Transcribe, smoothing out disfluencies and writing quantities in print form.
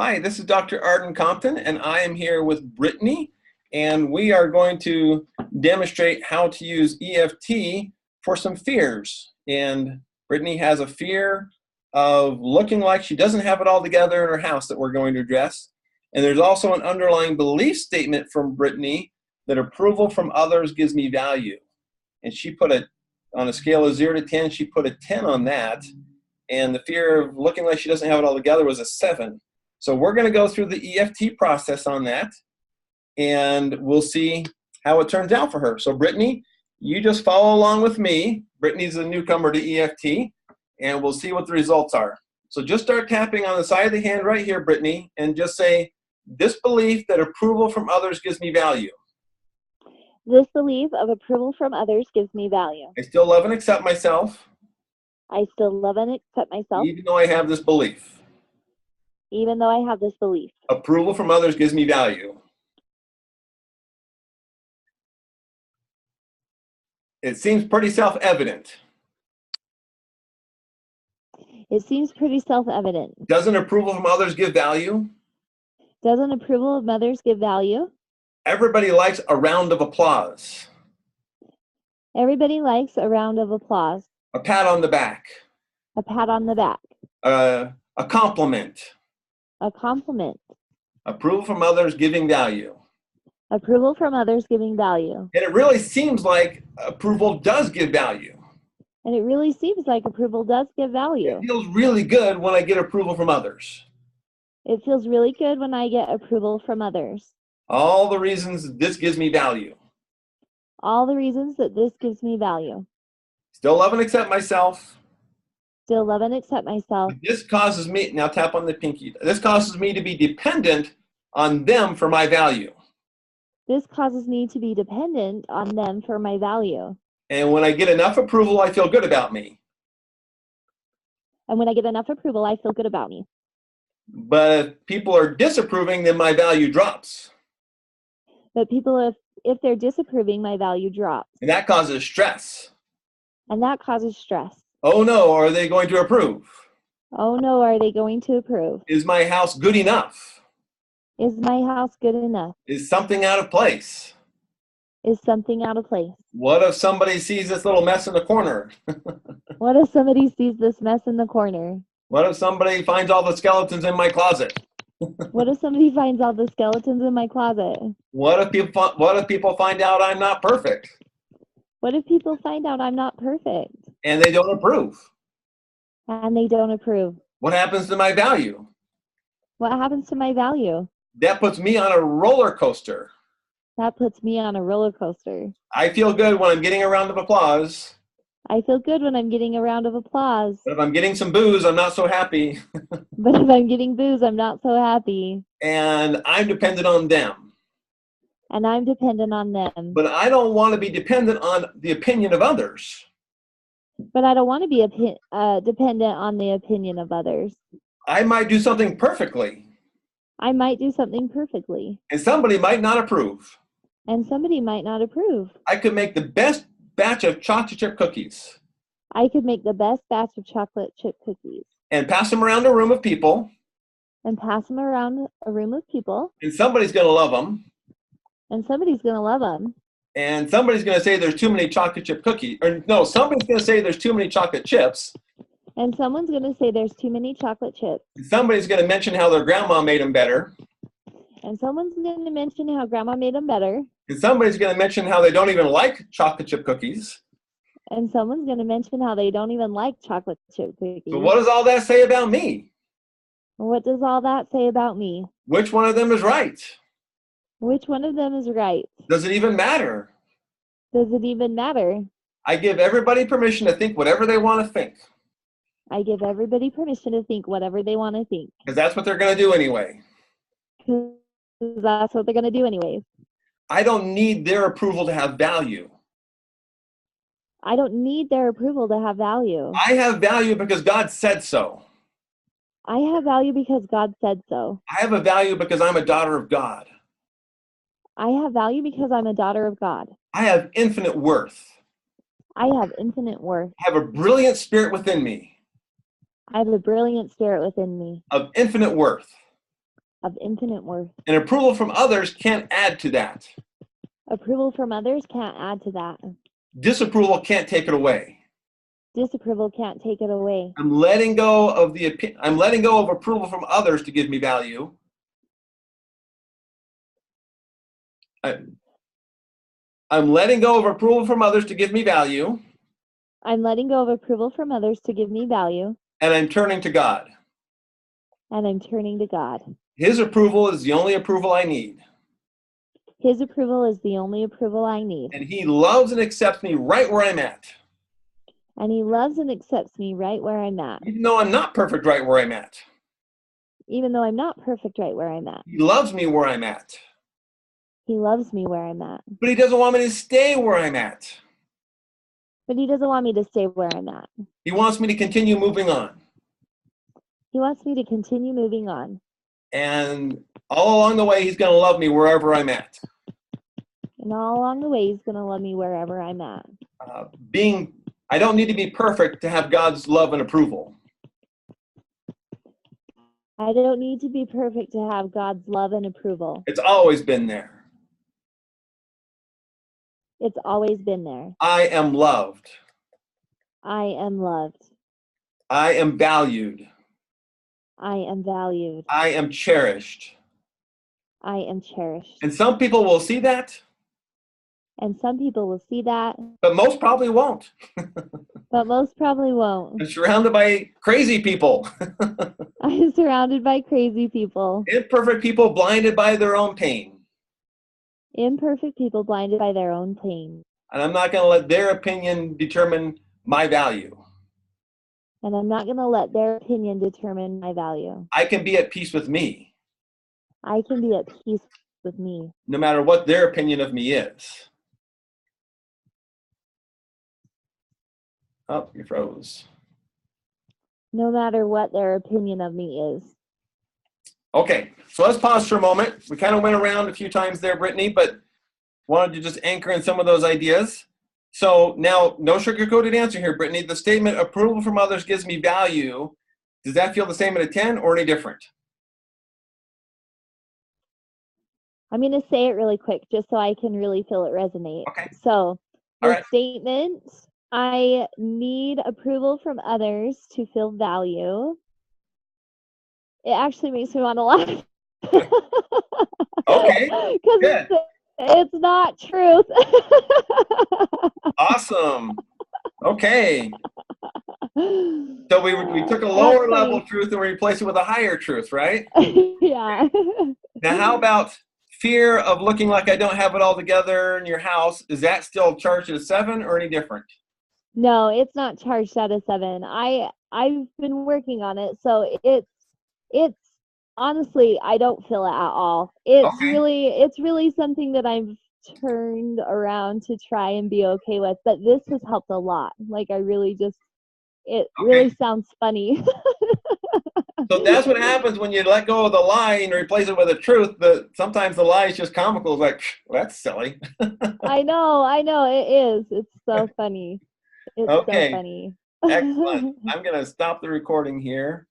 Hi, this is Dr. Arden Compton, and I am here with Brittany, and we are going to demonstrate how to use EFT for some fears. And Brittany has a fear of looking like she doesn't have it all together in her house that we're going to address. And there's also an underlying belief statement from Brittany that approval from others gives me value. And she put on a scale of 0 to 10, she put a 10 on that. And the fear of looking like she doesn't have it all together was a 7. So we're going to go through the EFT process on that, and we'll see how it turns out for her. So Brittany, you just follow along with me. Brittany's a newcomer to EFT, and we'll see what the results are. So just start tapping on the side of the hand right here, Brittany, and just say, this belief that approval from others gives me value. This belief of approval from others gives me value. I still love and accept myself. I still love and accept myself. Even though I have this belief. Even though I have this belief. Approval from others gives me value. It seems pretty self-evident. It seems pretty self-evident. Doesn't approval from others give value? Doesn't approval of others give value? Everybody likes a round of applause. Everybody likes a round of applause. A pat on the back. A pat on the back. A compliment. A compliment. Approval from others giving value. Approval from others giving value. And it really seems like approval does give value. And it really seems like approval does give value. It feels really good when I get approval from others. It feels really good when I get approval from others. All the reasons this gives me value. All the reasons that this gives me value. Still love and accept myself. Still love and accept myself. But this causes me, now tap on the pinky, this causes me to be dependent on them for my value. This causes me to be dependent on them for my value. And when I get enough approval, I feel good about me. And when I get enough approval, I feel good about me. But if people are disapproving, then my value drops. But people, if they're disapproving, my value drops. And that causes stress. And that causes stress. Oh no, are they going to approve? Oh no, are they going to approve? Is my house good enough? Is my house good enough? Is something out of place? Is something out of place? What if somebody sees this little mess in the corner? What if somebody sees this mess in the corner? What if somebody finds all the skeletons in my closet? What if somebody finds all the skeletons in my closet? What if people find out I'm not perfect? What if people find out I'm not perfect? And they don't approve? And they don't approve. What happens to my value? What happens to my value? That puts me on a roller coaster. That puts me on a roller coaster. I feel good when I'm getting a round of applause. I feel good when I'm getting a round of applause. But if I'm getting some booze, I'm not so happy. But if I'm getting booze, I'm not so happy. And I'm dependent on them. And I'm dependent on them. But I don't want to be dependent on the opinion of others. But I don't want to be dependent on the opinion of others. I might do something perfectly. I might do something perfectly. And somebody might not approve. And somebody might not approve. I could make the best batch of chocolate chip cookies. I could make the best batch of chocolate chip cookies. And pass them around a room of people. And pass them around a room of people. And somebody's going to love them. And somebody's going to love them. And somebody's going to say there's too many chocolate chip cookies. Or no, somebody's going to say there's too many chocolate chips. And someone's going to say there's too many chocolate chips. And somebody's going to mention how their grandma made them better. And someone's going to mention how grandma made them better. And somebody's going to mention how they don't even like chocolate chip cookies. And someone's going to mention how they don't even like chocolate chip cookies. So what does all that say about me? What does all that say about me? Which one of them is right? Which one of them is right? Does it even matter? Does it even matter? I give everybody permission to think whatever they want to think. I give everybody permission to think whatever they want to think. Because that's what they're going to do anyway. Because that's what they're going to do anyways. I don't need their approval to have value. I don't need their approval to have value. I have value because God said so. I have value because God said so. I have a value because I'm a daughter of God. I have value because I'm a daughter of God. I have infinite worth. I have infinite worth. I have a brilliant spirit within me. I have a brilliant spirit within me Of infinite worth. of infinite worth. And approval from others can't add to that. Approval from others can't add to that. Disapproval can't take it away. Disapproval can't take it away. I'm letting go of approval from others to give me value. I'm letting go of approval from others to give me value. I'm letting go of approval from others to give me value. And I'm turning to God. And I'm turning to God. His approval is the only approval I need. His approval is the only approval I need. And he loves and accepts me right where I'm at. And he loves and accepts me right where I'm at. Even though I'm not perfect right where I'm at. Even though I'm not perfect right where I'm at. He loves me where I'm at. He loves me where I'm at. But he doesn't want me to stay where I'm at. But he doesn't want me to stay where I'm at. He wants me to continue moving on. He wants me to continue moving on. And all along the way, he's going to love me wherever I'm at. And all along the way, he's going to love me wherever I'm at. I don't need to be perfect to have God's love and approval. I don't need to be perfect to have God's love and approval. It's always been there. It's always been there. I am loved. I am loved. I am valued. I am valued. I am cherished. I am cherished. And some people will see that. And some people will see that. But most probably won't. But most probably won't. I'm surrounded by crazy people. I'm surrounded by crazy people. Imperfect people blinded by their own pain. Imperfect people blinded by their own pain. And I'm not going to let their opinion determine my value. And I'm not going to let their opinion determine my value. I can be at peace with me. I can be at peace with me. No matter what their opinion of me is. Oh, you froze. No matter what their opinion of me is. Okay, so let's pause for a moment. We kind of went around a few times there, Brittany, but wanted to just anchor in some of those ideas. So now, no sugar-coated answer here, Brittany. The statement, approval from others gives me value, does that feel the same at a 10 or any different? I'm going to say it really quick just so I can really feel it resonate. Okay. So the All right. statement, I need approval from others to feel value. It actually makes me want to laugh. Okay, Because it's not truth. Awesome. Okay. So we took a lower level of truth and we replaced it with a higher truth, right? Yeah. Now, how about fear of looking like I don't have it all together in your house? Is that still charged at a 7 or any different? No, it's not charged at a 7. I've been working on it, so it's honestly, I don't feel it at all. It's really something that I've turned around to try and be okay with, but this has helped a lot. Like I really just, it really sounds funny. So that's what happens when you let go of the lie and replace it with a truth. Sometimes the lie is just comical. It's like, well, that's silly. I know, it is. It's so funny. It's so funny. Excellent. I'm going to stop the recording here.